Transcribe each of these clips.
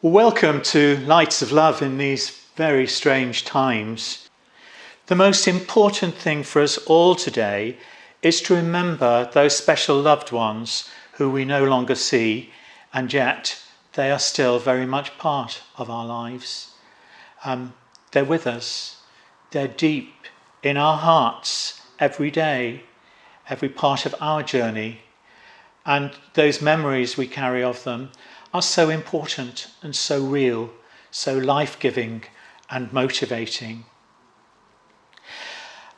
Well, welcome to Lights of Love in these very strange times. The most important thing for us all today is to remember those special loved ones who we no longer see, and yet they are still very much part of our lives. They're with us. They're deep in our hearts every day, every part of our journey. And those memories we carry of them are so important and so real, so life-giving and motivating.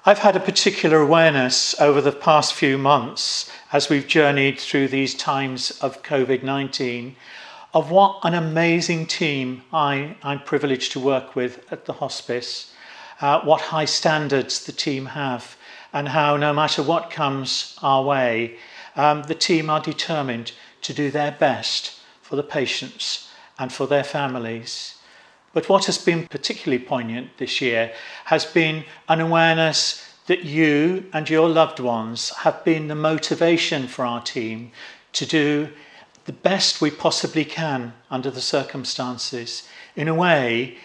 I've had a particular awareness over the past few months as we've journeyed through these times of COVID-19 of what an amazing team I'm privileged to work with at the Hospice, what high standards the team have, and how no matter what comes our way, the team are determined to do their best for the patients and for their families. But what has been particularly poignant this year has been an awareness that you and your loved ones have been the motivation for our team to do the best we possibly can under the circumstances. In a way,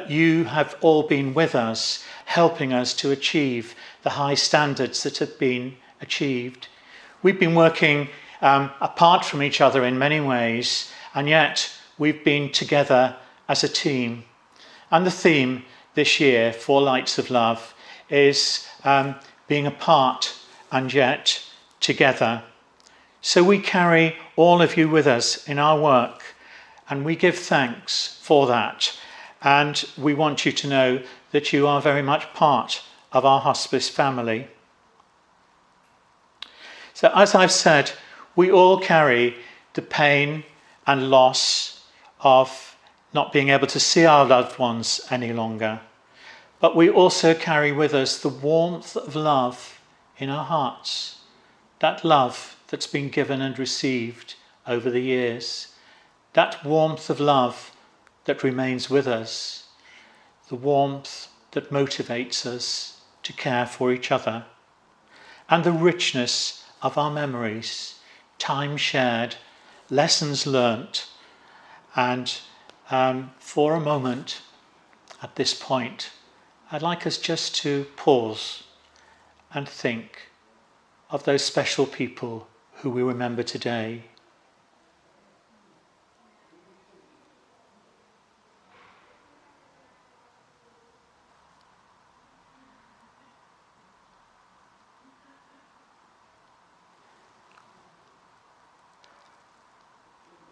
you have all been with us, helping us to achieve the high standards that have been achieved. We've been working apart from each other in many ways, and yet we've been together as a team. And the theme this year for Lights of Love is being apart and yet together. So we carry all of you with us in our work, and we give thanks for that. And we want you to know that you are very much part of our hospice family. So as I've said, we all carry the pain and loss of not being able to see our loved ones any longer. But we also carry with us the warmth of love in our hearts, that love that's been given and received over the years, that warmth of love that remains with us, the warmth that motivates us to care for each other, and the richness of our memories, time shared, lessons learnt. And for a moment at this point, I'd like us just to pause and think of those special people who we remember today.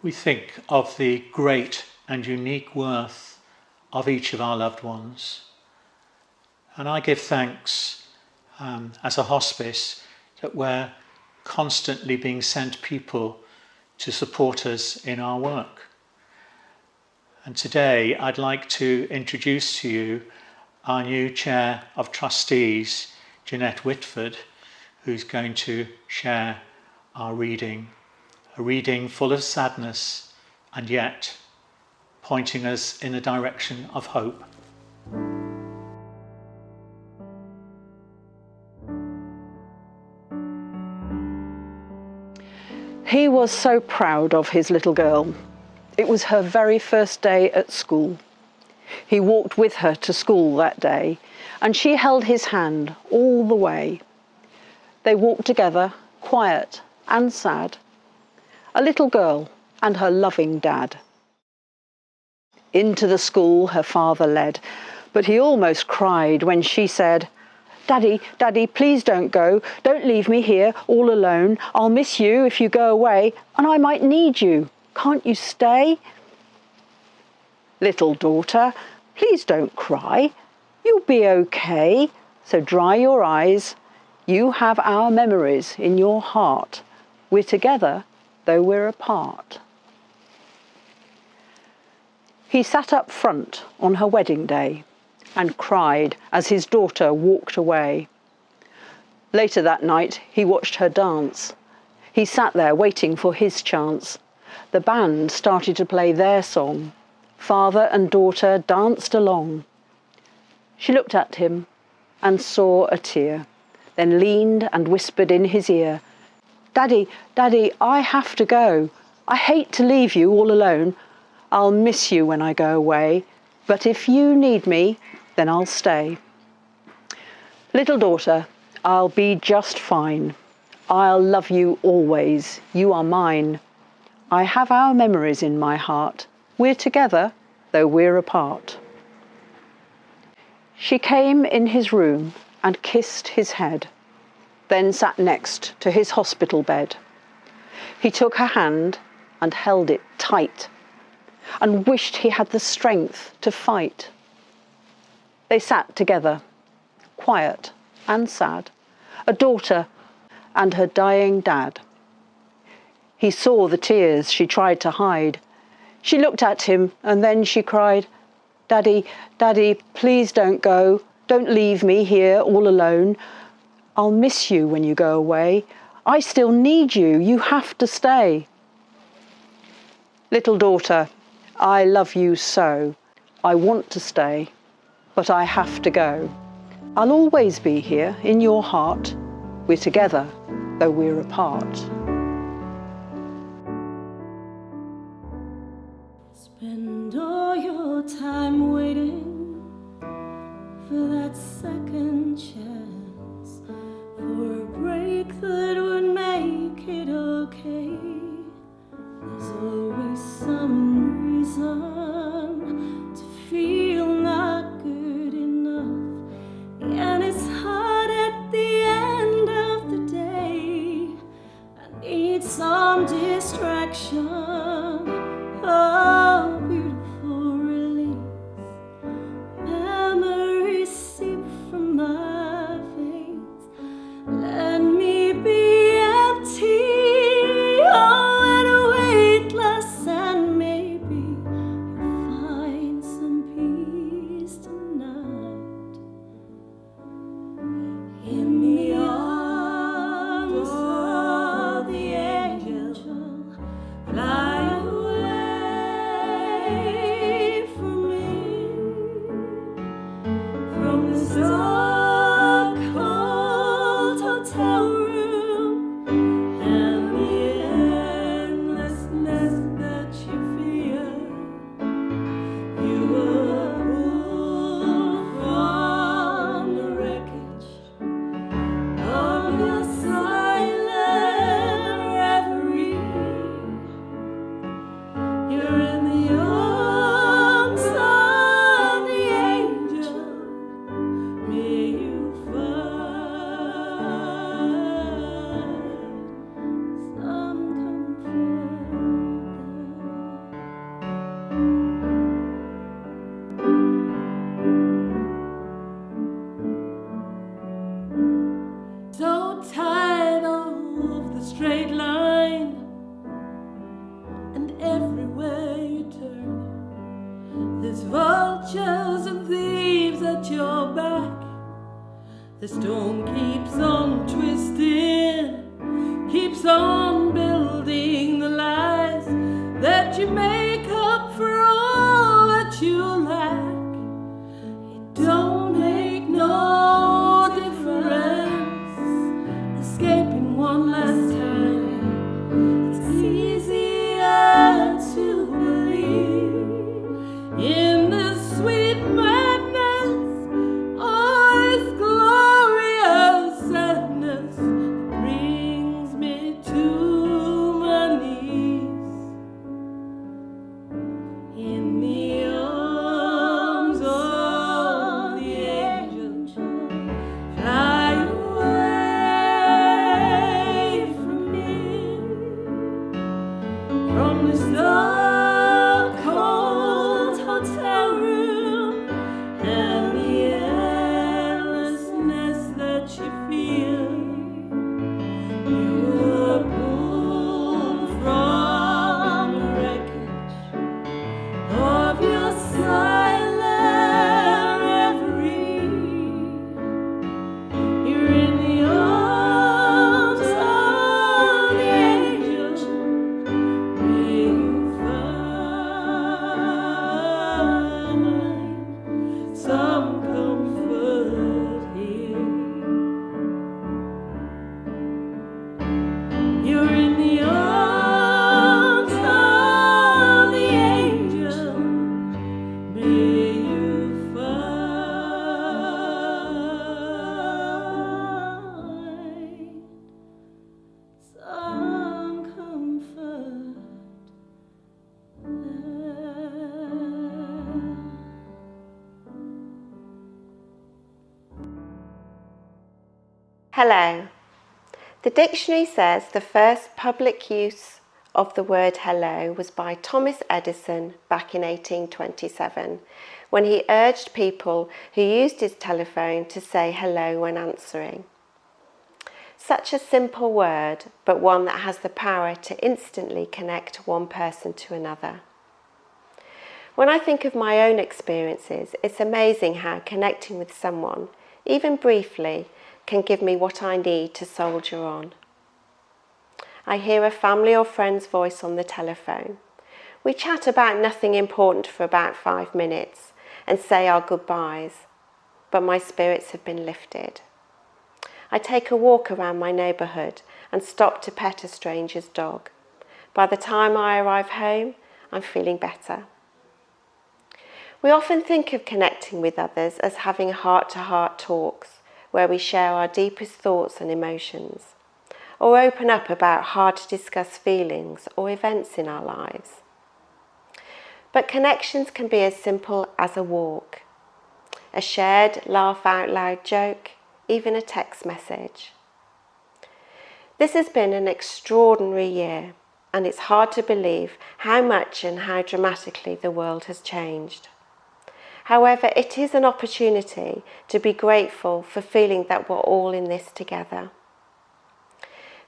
We think of the great and unique worth of each of our loved ones. And I give thanks as a hospice that we're constantly being sent people to support us in our work. And today I'd like to introduce to you our new Chair of Trustees, Jeanette Whitford, who's going to share our reading. A reading full of sadness and yet pointing us in the direction of hope. He was so proud of his little girl. It was her very first day at school. He walked with her to school that day, and she held his hand all the way. They walked together, quiet and sad. A little girl and her loving dad. Into the school her father led, but he almost cried when she said, "Daddy, Daddy, please don't go. Don't leave me here all alone. I'll miss you if you go away, and I might need you. Can't you stay?" "Little daughter, please don't cry. You'll be okay. So dry your eyes. You have our memories in your heart. We're together, though we're apart." He sat up front on her wedding day and cried as his daughter walked away. Later that night, he watched her dance. He sat there waiting for his chance. The band started to play their song. Father and daughter danced along. She looked at him and saw a tear, then leaned and whispered in his ear, "Daddy, Daddy, I have to go. I hate to leave you all alone. I'll miss you when I go away, but if you need me, then I'll stay. Little daughter, I'll be just fine. I'll love you always. You are mine. I have our memories in my heart. We're together, though we're apart. She came in his room and kissed his head, then sat next to his hospital bed. He took her hand and held it tight and wished he had the strength to fight. They sat together, quiet and sad, a daughter and her dying dad. He saw the tears she tried to hide. She looked at him and then she cried, "Daddy, Daddy, please don't go. Don't leave me here all alone. I'll miss you when you go away. I still need you. You have to stay." Little daughter, I love you so. I want to stay, but I have to go. I'll always be here in your heart. We're together, though we're apart. Spend all your time waiting for that second chance, for a break that would make it okay. There's always some reason to feel not good enough, and it's hard at the end of the day. I need some distraction. Oh, beautiful release. Memories seep from my veins. Let me be empty. Oh, and weightless, and maybe you'll find some peace tonight. In the arms of the angel, fly away from me, from this dark, cold hotel room, and the endlessness that you feel. You were pulled from the wreckage of your silent reverie. You're in the arms of the angel. May you find some comfort there. So tired of the straight line, and everywhere you turn, there's vultures and thieves at your back. The storm keeps on twisting, keeps on building the lies that you make up for all that you lack. It don't make no difference escaping one last time. It's easier to believe in this sweet madness or this glorious sadness that brings me to Hello. The dictionary says the first public use of the word hello was by Thomas Edison back in 1827, when he urged people who used his telephone to say hello when answering. Such a simple word, but one that has the power to instantly connect one person to another. When I think of my own experiences, it's amazing how connecting with someone, even briefly, can give me what I need to soldier on. I hear a family or friend's voice on the telephone. We chat about nothing important for about 5 minutes and say our goodbyes, but my spirits have been lifted. I take a walk around my neighbourhood and stop to pet a stranger's dog. By the time I arrive home, I'm feeling better. We often think of connecting with others as having heart-to-heart talks, where we share our deepest thoughts and emotions, or open up about hard-to-discuss feelings or events in our lives. But connections can be as simple as a walk, a shared laugh-out-loud joke, even a text message. This has been an extraordinary year, and it's hard to believe how much and how dramatically the world has changed. However, it is an opportunity to be grateful for feeling that we're all in this together.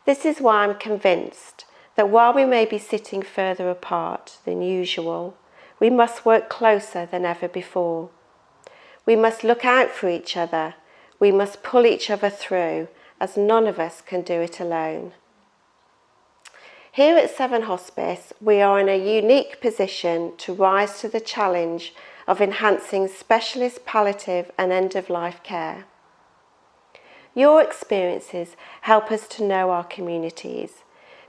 This is why I'm convinced that while we may be sitting further apart than usual, we must work closer than ever before. We must look out for each other. We must pull each other through, as none of us can do it alone. Here at Severn Hospice, we are in a unique position to rise to the challenge of enhancing specialist palliative and end-of-life care. Your experiences help us to know our communities,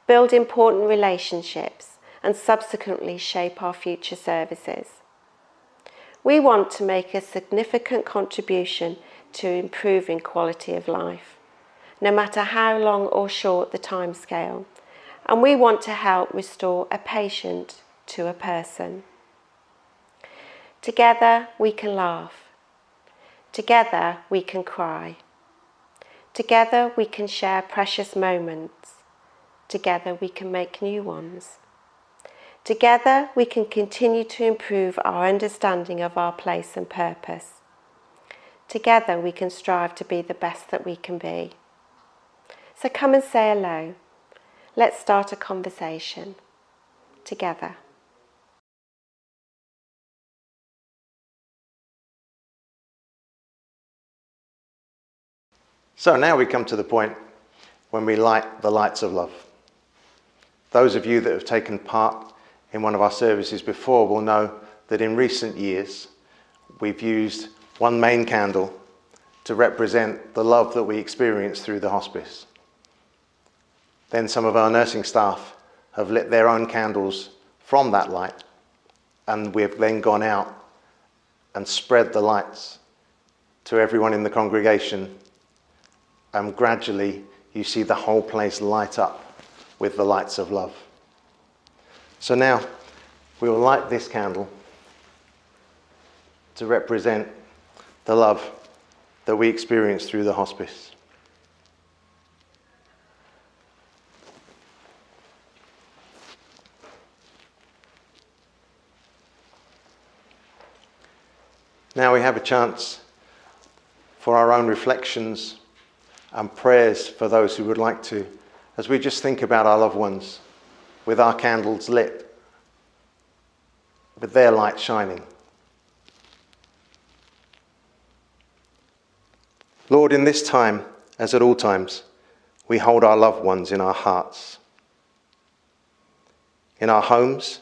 build important relationships, and subsequently shape our future services. We want to make a significant contribution to improving quality of life, no matter how long or short the timescale, and we want to help restore a patient to a person. Together we can laugh. Together we can cry. Together we can share precious moments. Together we can make new ones. Together we can continue to improve our understanding of our place and purpose. Together we can strive to be the best that we can be. So come and say hello. Let's start a conversation together. So now we come to the point when we light the lights of love. Those of you that have taken part in one of our services before will know that in recent years we've used one main candle to represent the love that we experience through the hospice. Then some of our nursing staff have lit their own candles from that light, and we've then gone out and spread the lights to everyone in the congregation. And gradually you see the whole place light up with the lights of love. So now we will light this candle to represent the love that we experience through the hospice. Now we have a chance for our own reflections and prayers for those who would like to, as we just think about our loved ones with our candles lit, with their light shining. Lord, in this time, as at all times, we hold our loved ones in our hearts, in our homes,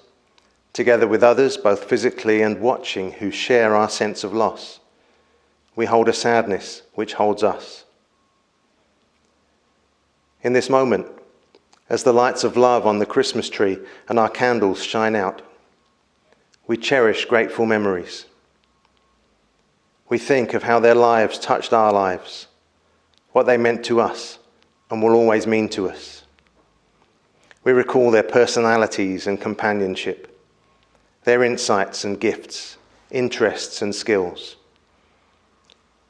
together with others, both physically and watching, who share our sense of loss. We hold a sadness which holds us. In this moment, as the lights of love on the Christmas tree and our candles shine out, we cherish grateful memories. We think of how their lives touched our lives, what they meant to us and will always mean to us. We recall their personalities and companionship, their insights and gifts, interests and skills.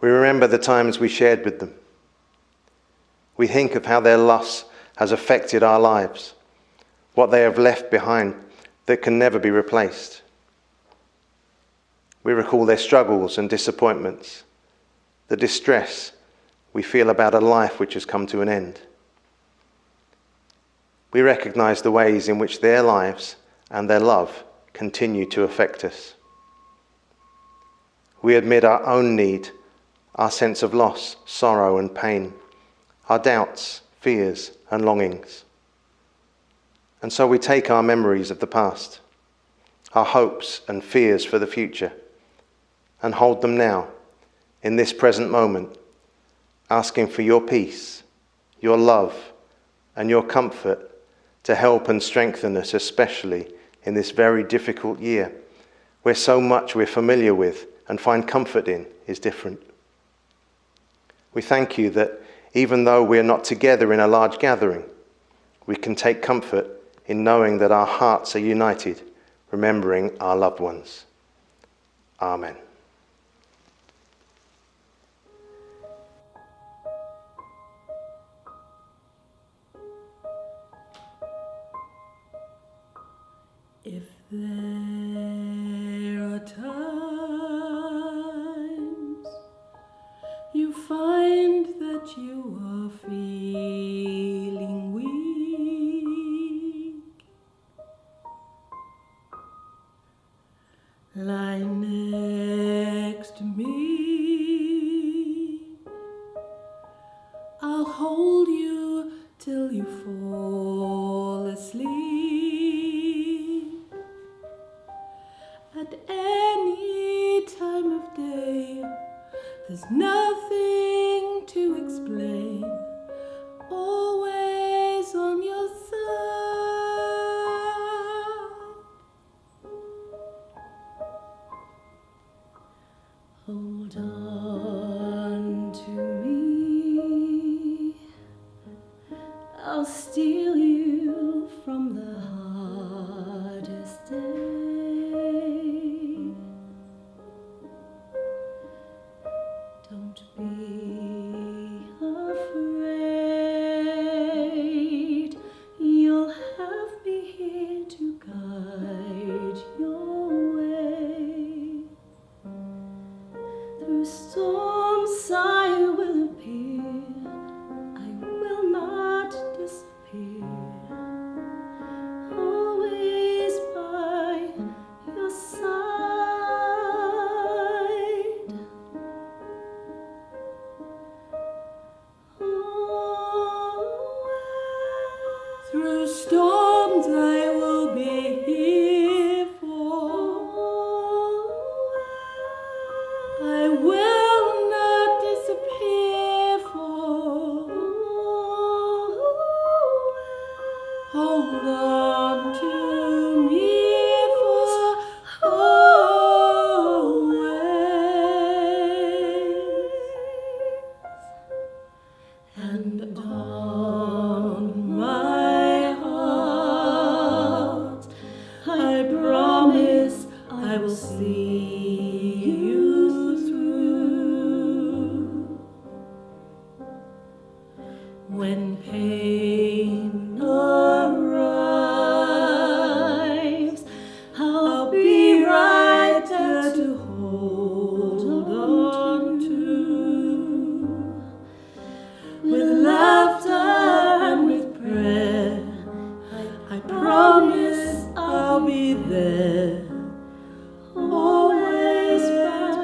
We remember the times we shared with them. We think of how their loss has affected our lives, what they have left behind that can never be replaced. We recall their struggles and disappointments, the distress we feel about a life which has come to an end. We recognise the ways in which their lives and their love continue to affect us. We admit our own need, our sense of loss, sorrow and pain, our doubts, fears and longings. And so we take our memories of the past, our hopes and fears for the future, and hold them now, in this present moment, asking for your peace, your love and your comfort to help and strengthen us, especially in this very difficult year, where so much we're familiar with and find comfort in is different. We thank you that even though we're not together in a large gathering, we can take comfort in knowing that our hearts are united, remembering our loved ones. Amen. If there are times you find that you are feeling weak, lie next to me. I'll hold you till you fall asleep. At any time of day, there's nothing to explain. Always on your side. Hold on to me. I'll steal you from the hardest day. Don't be afraid. You'll have me here to guide your way. Through storms I will appear. I will not disappear. Always by your side. Through storms I will be here for. I will not disappear for. Hold on to me for always. And on my heart, I promise I will see you through. When pain arrives, I'll be right there to hold on to. With laughter and with prayer, I promise I'll be there, always by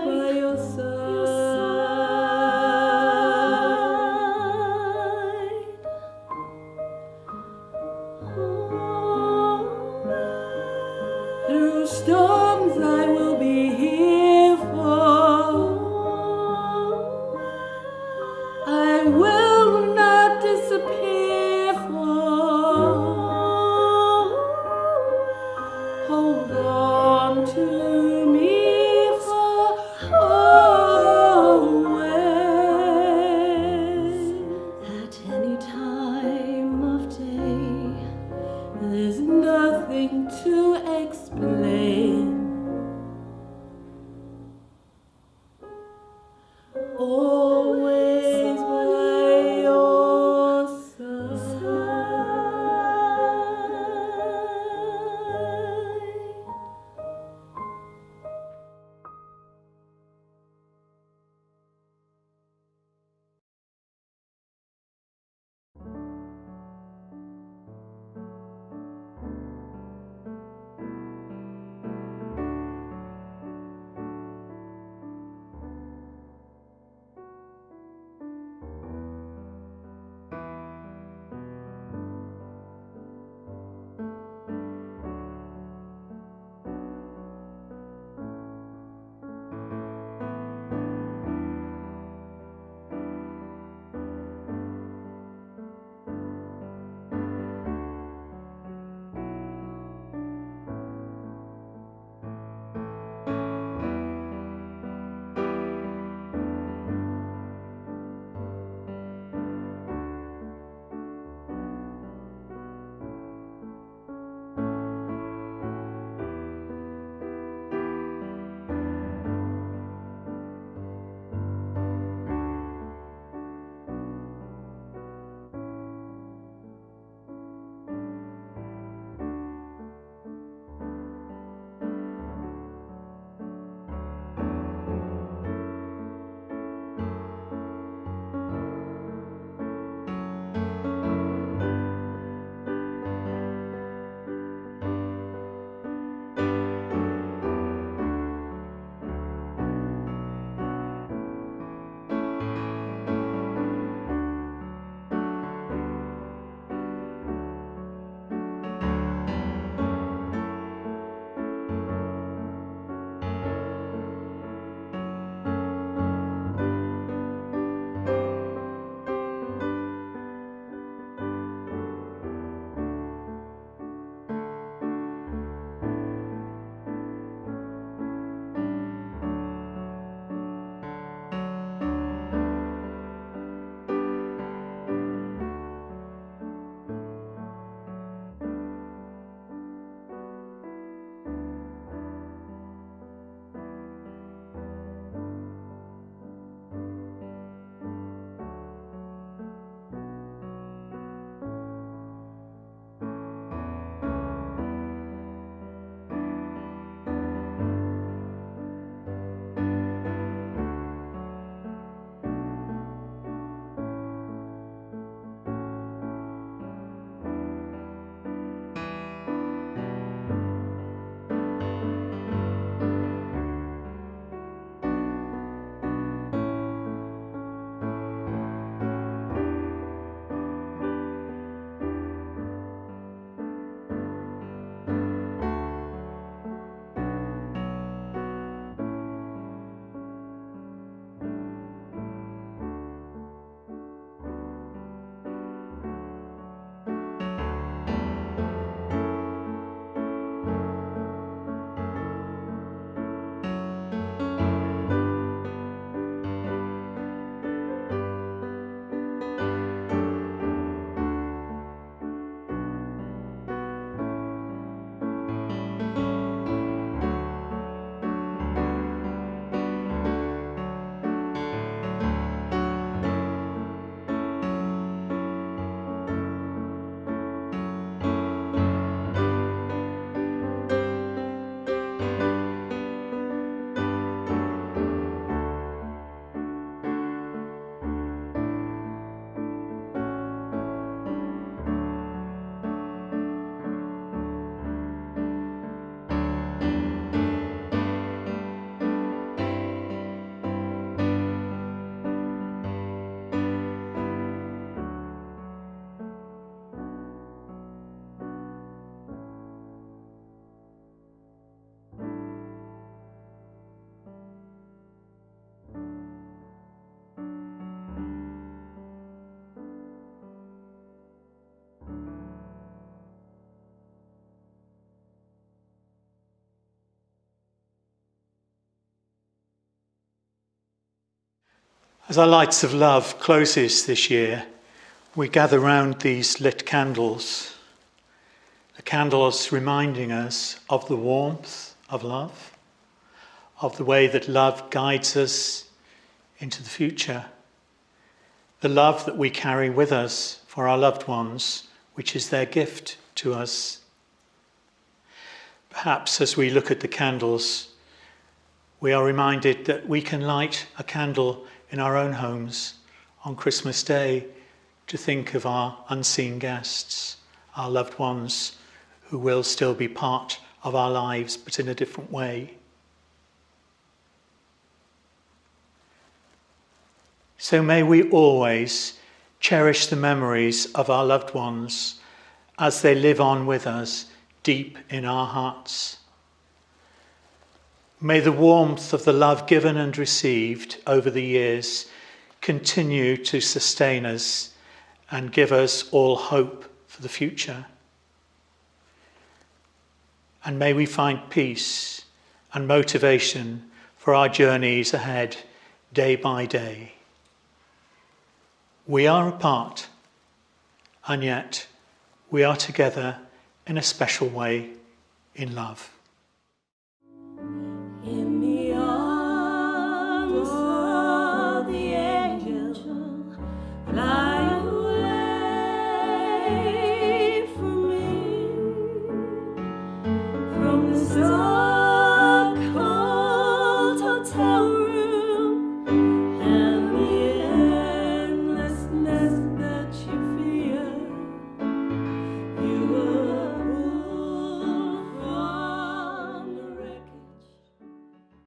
As our Lights of Love closes this year, we gather round these lit candles. The candles reminding us of the warmth of love, of the way that love guides us into the future, the love that we carry with us for our loved ones, which is their gift to us. Perhaps as we look at the candles, we are reminded that we can light a candle in our own homes on Christmas Day to think of our unseen guests, our loved ones who will still be part of our lives but in a different way. So may we always cherish the memories of our loved ones as they live on with us deep in our hearts. May the warmth of the love given and received over the years continue to sustain us and give us all hope for the future. And may we find peace and motivation for our journeys ahead, day by day. We are apart, and yet we are together in a special way in love.